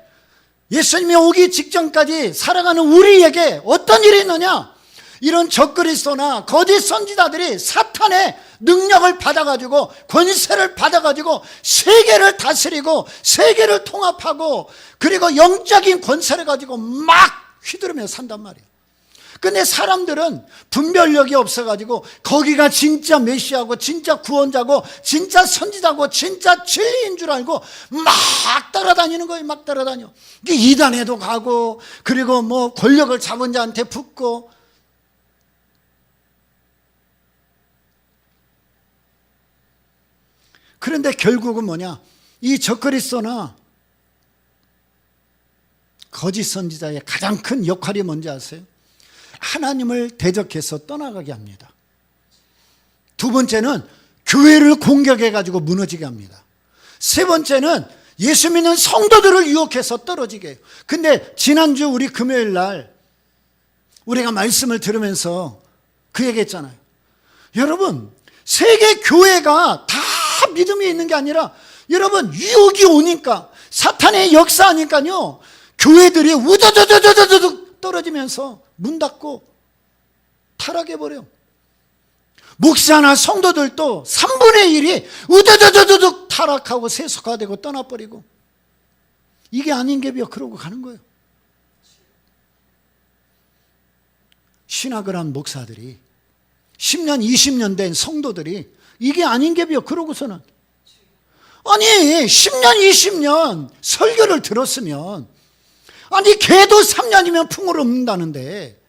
예수님이 오기 직전까지 살아가는 우리에게 어떤 일이 있느냐? 이런 적그리스도나 거짓 선지자들이 사탄의 능력을 받아가지고 권세를 받아가지고 세계를 다스리고 세계를 통합하고 그리고 영적인 권세를 가지고 막 휘두르며 산단 말이에요. 근데 사람들은 분별력이 없어가지고 거기가 진짜 메시아고 진짜 구원자고 진짜 선지자고 진짜 진리인 줄 알고 막 따라다니는 거예요. 막 따라다녀. 이단에도 가고 그리고 뭐 권력을 잡은 자한테 붙고. 그런데 결국은 뭐냐? 이 적그리스도나 거짓 선지자의 가장 큰 역할이 뭔지 아세요? 하나님을 대적해서 떠나가게 합니다. 두 번째는 교회를 공격해가지고 무너지게 합니다. 세 번째는 예수 믿는 성도들을 유혹해서 떨어지게 해요. 근데 지난주 우리 금요일 날 우리가 말씀을 들으면서 그 얘기했잖아요. 여러분, 세계 교회가 다 믿음이 있는 게 아니라 여러분 유혹이 오니까 사탄의 역사하니까요 교회들이 우두두두두두두 떨어지면서 문 닫고 타락해버려. 목사나 성도들도 3분의 1이 우두두두두둑 타락하고 세속화되고 떠나버리고 이게 아닌 게 몇 그러고 가는 거예요. 신학을 한 목사들이 10년 20년 된 성도들이 이게 아닌 게 몇 그러고서는 아니 10년 20년 설교를 들었으면 아니 걔도 3년이면 풍을 엎는다는데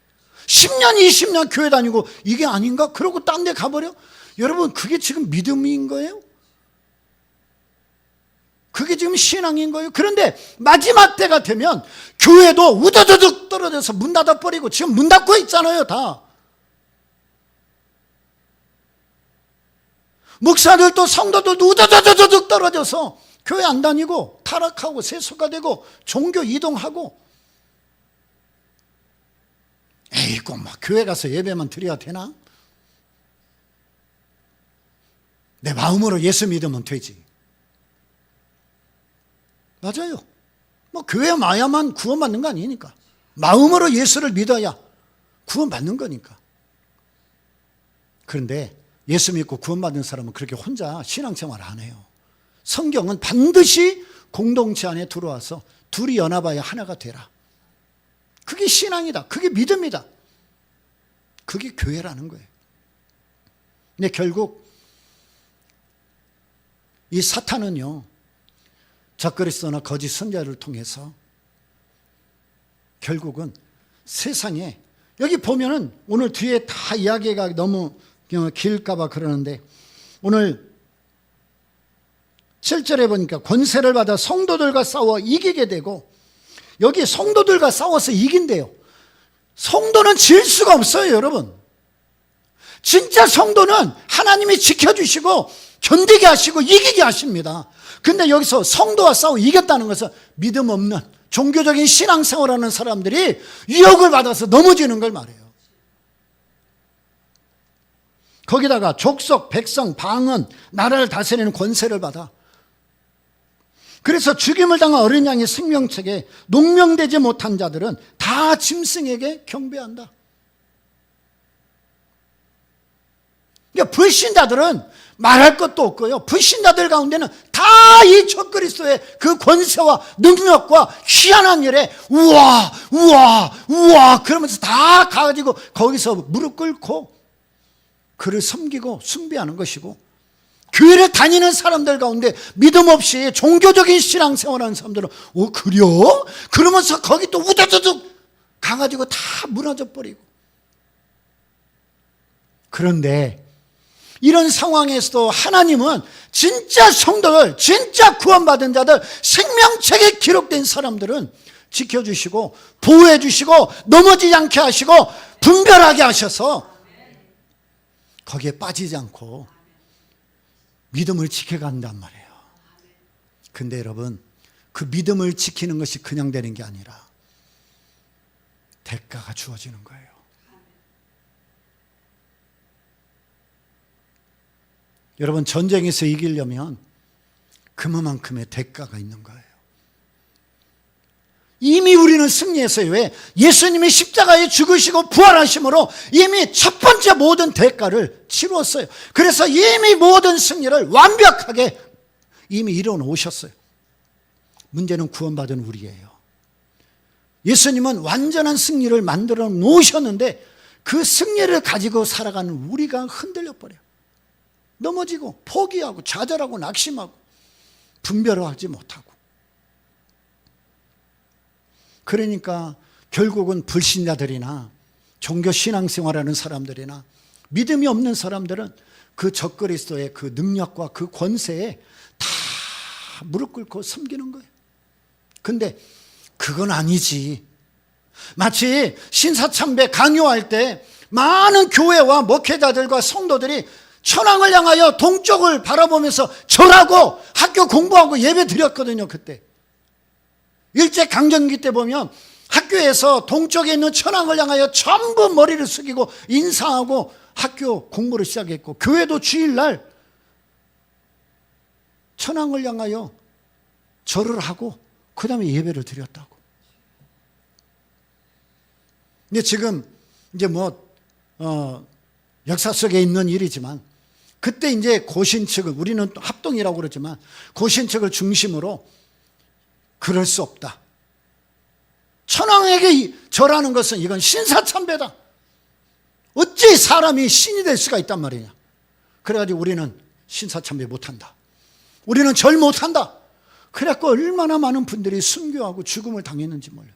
10년 20년 교회 다니고 이게 아닌가? 그러고 딴 데 가버려? 여러분 그게 지금 믿음인 거예요? 그게 지금 신앙인 거예요? 그런데 마지막 때가 되면 교회도 우두두둑 떨어져서 문 닫아버리고 지금 문 닫고 있잖아요 다. 목사들도 성도들도 우두두두둑 떨어져서 교회 안 다니고 타락하고 세속화되고 종교 이동하고 에이, 꼭 막 교회 가서 예배만 드려야 되나? 내 마음으로 예수 믿으면 되지. 맞아요. 뭐 교회 와야만 구원받는 거 아니니까. 마음으로 예수를 믿어야 구원받는 거니까. 그런데 예수 믿고 구원받는 사람은 그렇게 혼자 신앙생활 안 해요. 성경은 반드시 공동체 안에 들어와서 둘이 연합하여 하나가 되라. 그게 신앙이다. 그게 믿음이다. 그게 교회라는 거예요. 근데 결국 이 사탄은요, 적그리스도나 거짓 선자를 통해서 결국은 세상에, 여기 보면은 오늘 뒤에 다 이야기가 너무 길까봐 그러는데, 오늘 7절에 보니까 권세를 받아 성도들과 싸워 이기게 되고, 여기 성도들과 싸워서 이긴대요. 성도는 질 수가 없어요, 여러분. 진짜 성도는 하나님이 지켜주시고 견디게 하시고 이기게 하십니다. 근데 여기서 성도와 싸워 이겼다는 것은 믿음 없는 종교적인 신앙생활하는 사람들이 유혹을 받아서 넘어지는 걸 말해요. 거기다가 족속, 백성, 방언, 나라를 다스리는 권세를 받아. 그래서 죽임을 당한 어린 양의 생명책에 농명되지 못한 자들은 다 짐승에게 경배한다. 그러니까 불신자들은 말할 것도 없고요, 불신자들 가운데는 다 이 적그리스도의 그 권세와 능력과 희한한 일에 우와 우와 우와 그러면서 다 가가지고 거기서 무릎 꿇고 그를 섬기고 숭배하는 것이고, 교회를 다니는 사람들 가운데 믿음 없이 종교적인 신앙생활하는 사람들은 그래요? 그러면서 거기 또 우다두둑 가가지고 다 무너져 버리고. 그런데 이런 상황에서도 하나님은 진짜 성도들, 진짜 구원받은 자들, 생명책에 기록된 사람들은 지켜주시고 보호해 주시고 넘어지지 않게 하시고 분별하게 하셔서 거기에 빠지지 않고 믿음을 지켜간단 말이에요. 근데 여러분, 그 믿음을 지키는 것이 그냥 되는 게 아니라 대가가 주어지는 거예요. 여러분, 전쟁에서 이기려면 그만큼의 대가가 있는 거예요. 이미 우리는 승리했어요. 왜? 예수님이 십자가에 죽으시고 부활하심으로 이미 첫 번째 모든 대가를 치루었어요. 그래서 이미 모든 승리를 완벽하게 이미 이뤄 놓으셨어요. 문제는 구원받은 우리예요. 예수님은 완전한 승리를 만들어 놓으셨는데 그 승리를 가지고 살아가는 우리가 흔들려 버려요. 넘어지고 포기하고 좌절하고 낙심하고 분별하지 못하고. 그러니까 결국은 불신자들이나 종교 신앙생활하는 사람들이나 믿음이 없는 사람들은 그 적그리스도의 그 능력과 그 권세에 다 무릎 꿇고 섬기는 거예요. 근데 그건 아니지. 마치 신사참배 강요할 때 많은 교회와 목회자들과 성도들이 천황을 향하여 동쪽을 바라보면서 절하고 학교 공부하고 예배 드렸거든요. 그때 일제강점기 때 보면 학교에서 동쪽에 있는 천황을 향하여 전부 머리를 숙이고 인사하고 학교 공부를 시작했고, 교회도 주일날 천황을 향하여 절을 하고 그 다음에 예배를 드렸다고. 근데 지금 이제 역사 속에 있는 일이지만, 그때 이제 고신 측을, 우리는 또 합동이라고 그러지만 고신 측을 중심으로 그럴 수 없다. 천황에게 절하는 것은 이건 신사참배다. 어찌 사람이 신이 될 수가 있단 말이냐. 그래가지고 우리는 신사참배 못한다. 우리는 절 못한다. 그래갖고 얼마나 많은 분들이 순교하고 죽음을 당했는지 몰라요.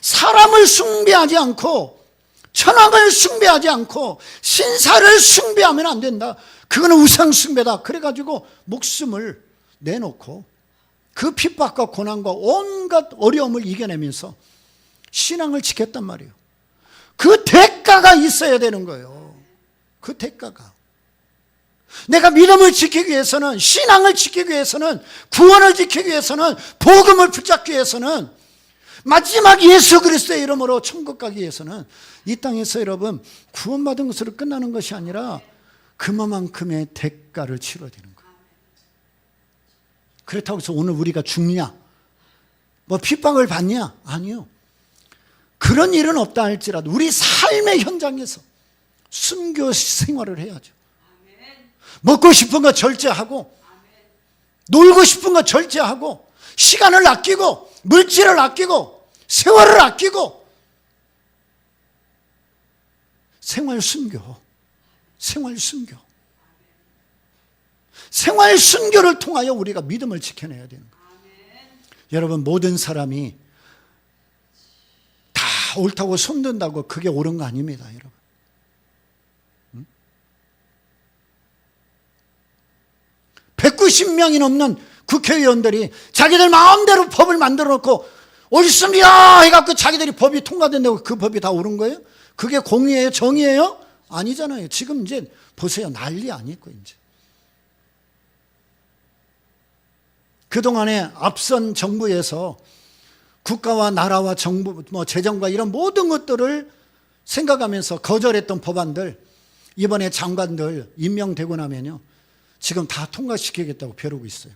사람을 숭배하지 않고 천황을 숭배하지 않고 신사를 숭배하면 안 된다. 그거는 우상 숭배다. 그래가지고 목숨을 내놓고 그 핍박과 고난과 온갖 어려움을 이겨내면서 신앙을 지켰단 말이에요. 그 대가가 있어야 되는 거예요. 그 대가가. 내가 믿음을 지키기 위해서는, 신앙을 지키기 위해서는, 구원을 지키기 위해서는, 복음을 붙잡기 위해서는 마지막 예수 그리스도의 이름으로 천국 가기 위해서는 이 땅에서 여러분 구원받은 것으로 끝나는 것이 아니라 그만큼의 대가를 치러야 되는 거예요. 그렇다고 해서 오늘 우리가 죽냐, 뭐 핍박을 받냐? 아니요. 그런 일은 없다 할지라도 우리 삶의 현장에서 순교 생활을 해야죠. 먹고 싶은 거 절제하고, 놀고 싶은 거 절제하고, 시간을 아끼고, 물질을 아끼고, 세월을 아끼고, 생활 순교, 생활 순교. 생활 순교를 통하여 우리가 믿음을 지켜내야 되는 거예요. 여러분, 모든 사람이 다 옳다고 손든다고 그게 옳은 거 아닙니다, 여러분. 190명이 넘는 국회의원들이 자기들 마음대로 법을 만들어 놓고 옳습니다 해갖고 자기들이 법이 통과된다고 그 법이 다 옳은 거예요? 그게 공의예요? 정의예요? 아니잖아요. 지금 이제 보세요. 난리 아니고 이제. 그동안에 앞선 정부에서 국가와 나라와 정부, 뭐 재정과 이런 모든 것들을 생각하면서 거절했던 법안들, 이번에 장관들 임명되고 나면요, 지금 다 통과시키겠다고 벼르고 있어요.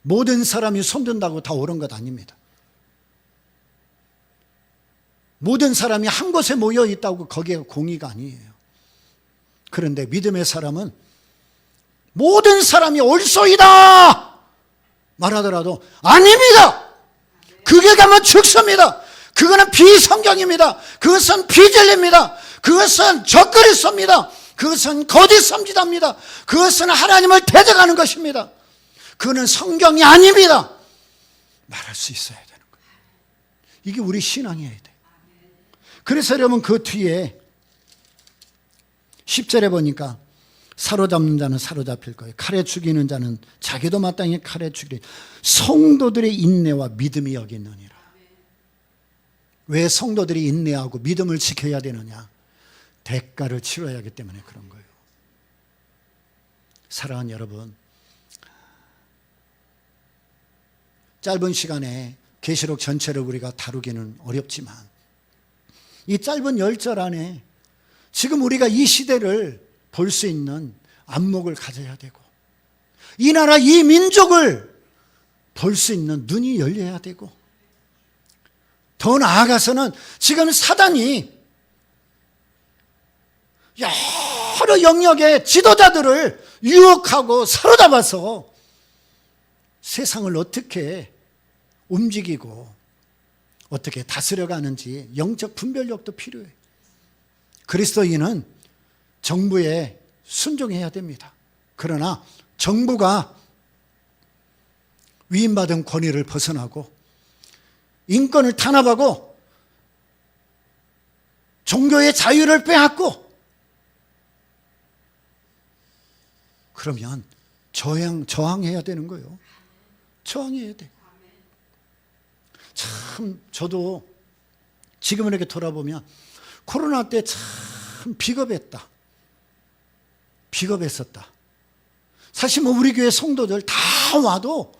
모든 사람이 손든다고 다 옳은 것 아닙니다. 모든 사람이 한 곳에 모여 있다고 거기에 공의가 아니에요. 그런데 믿음의 사람은 모든 사람이 옳소이다 말하더라도 아닙니다. 그게 가면 죽습니다. 그거는 비성경입니다. 그것은 비진리입니다. 그것은 적그리스도입니다. 그것은 거짓 선지자입니다. 그것은 하나님을 대적하는 것입니다. 그거는 성경이 아닙니다. 말할 수 있어야 되는 거예요. 이게 우리 신앙이어야 돼요. 그래서 여러분 그 뒤에 10절에 보니까 사로잡는 자는 사로잡힐 거예요. 칼에 죽이는 자는 자기도 마땅히 칼에 죽이리. 성도들의 인내와 믿음이 여기 있느니라. 왜 성도들이 인내하고 믿음을 지켜야 되느냐? 대가를 치러야 하기 때문에 그런 거예요. 사랑하는 여러분, 짧은 시간에 계시록 전체를 우리가 다루기는 어렵지만 이 짧은 10절 안에 지금 우리가 이 시대를 볼 수 있는 안목을 가져야 되고 이 나라 이 민족을 볼 수 있는 눈이 열려야 되고 더 나아가서는 지금 사단이 여러 영역의 지도자들을 유혹하고 사로잡아서 세상을 어떻게 움직이고 어떻게 다스려가는지 영적 분별력도 필요해요. 그리스도인은 정부에 순종해야 됩니다. 그러나 정부가 위임받은 권위를 벗어나고 인권을 탄압하고 종교의 자유를 빼앗고 그러면 저항해야 되는 거예요. 저항해야 돼. 참 저도 지금 이렇게 돌아보면 코로나 때 참 비겁했다. 비겁했었다. 사실 뭐 우리 교회 성도들 다 와도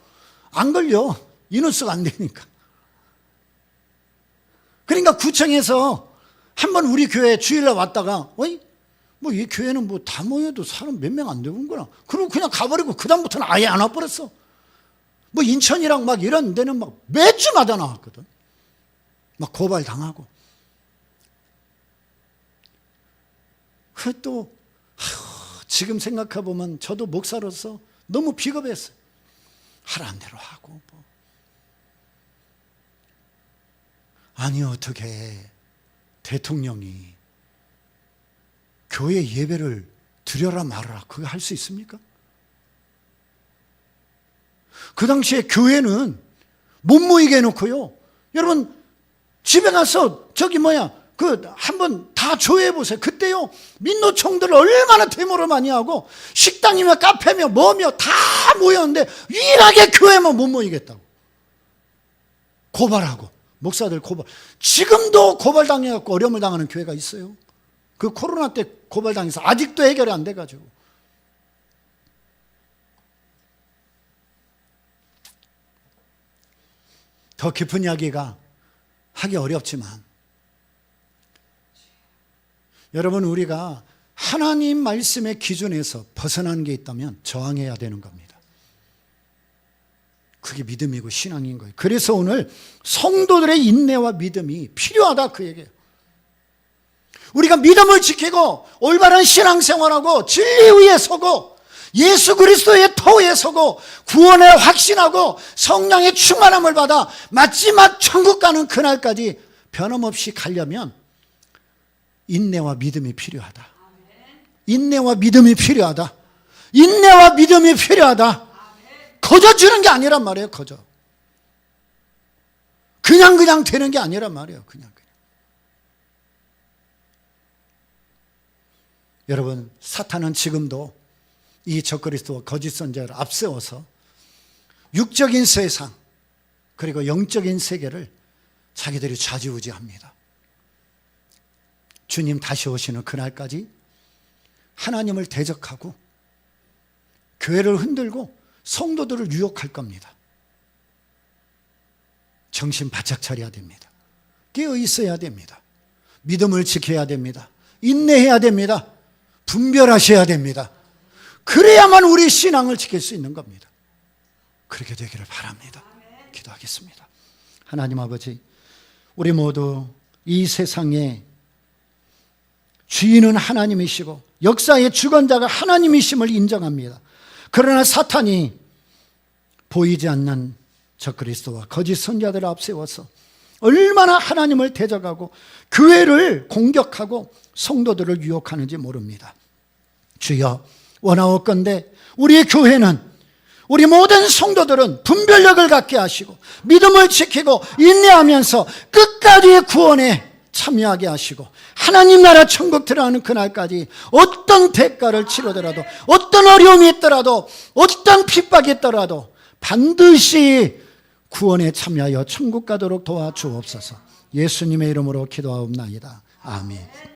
안 걸려. 인원수가 안 되니까. 그러니까 구청에서 한번 우리 교회 주일날 왔다가 어이? 뭐 이 교회는 뭐 다 모여도 사람 몇 명 안 되는구나. 그리고 그냥 가버리고 그다음부터는 아예 안 와버렸어. 뭐 인천이랑 막 이런 데는 막 매주마다 나왔거든. 막 고발당하고. 그 또 지금 생각해보면 저도 목사로서 너무 비겁했어요. 하라는 대로 하고 뭐. 아니 어떻게 대통령이 교회 예배를 드려라 말아라 그거 할 수 있습니까? 그 당시에 교회는 못 모이게 해놓고요. 여러분 집에 가서 한번 다 조회해 보세요. 그때요 민노총들 얼마나 데모를 많이 하고 식당이며 카페며 뭐며 다 모였는데 유일하게 교회만 못 모이겠다고 고발하고 목사들 고발. 지금도 고발당해갖고 어려움을 당하는 교회가 있어요. 그 코로나 때 고발당해서 아직도 해결이 안 돼가지고. 더 깊은 이야기가 하기 어렵지만 여러분, 우리가 하나님 말씀의 기준에서 벗어난 게 있다면 저항해야 되는 겁니다. 그게 믿음이고 신앙인 거예요. 그래서 오늘 성도들의 인내와 믿음이 필요하다, 그 얘기예요. 우리가 믿음을 지키고 올바른 신앙생활하고 진리 위에 서고 예수 그리스도의 터위에 서고 구원에 확신하고 성령의 충만함을 받아 마지막 천국 가는 그날까지 변함없이 가려면 인내와 믿음이 필요하다. 인내와 믿음이 필요하다. 인내와 믿음이 필요하다. 거저 주는 게 아니란 말이에요. 거저. 그냥 되는 게 아니란 말이에요. 그냥. 여러분, 사탄은 지금도 이 적그리스도와 거짓 선지자를 앞세워서 육적인 세상 그리고 영적인 세계를 자기들이 좌지우지합니다. 주님 다시 오시는 그날까지 하나님을 대적하고 교회를 흔들고 성도들을 유혹할 겁니다. 정신 바짝 차려야 됩니다. 깨어 있어야 됩니다. 믿음을 지켜야 됩니다. 인내해야 됩니다. 분별하셔야 됩니다. 그래야만 우리 신앙을 지킬 수 있는 겁니다. 그렇게 되기를 바랍니다. 기도하겠습니다. 하나님 아버지, 우리 모두 이 세상에 주인은 하나님이시고 역사의 주관자가 하나님이심을 인정합니다. 그러나 사탄이 보이지 않는 적그리스도와 거짓 선지자들을 앞세워서 얼마나 하나님을 대적하고 교회를 공격하고 성도들을 유혹하는지 모릅니다. 주여, 원하옵건대 우리의 교회는, 우리 모든 성도들은 분별력을 갖게 하시고 믿음을 지키고 인내하면서 끝까지의 구원에 참여하게 하시고 하나님 나라 천국 들어가는 그날까지 어떤 대가를 치르더라도, 어떤 어려움이 있더라도, 어떤 핍박이 있더라도 반드시 구원에 참여하여 천국 가도록 도와주옵소서. 예수님의 이름으로 기도하옵나이다. 아멘.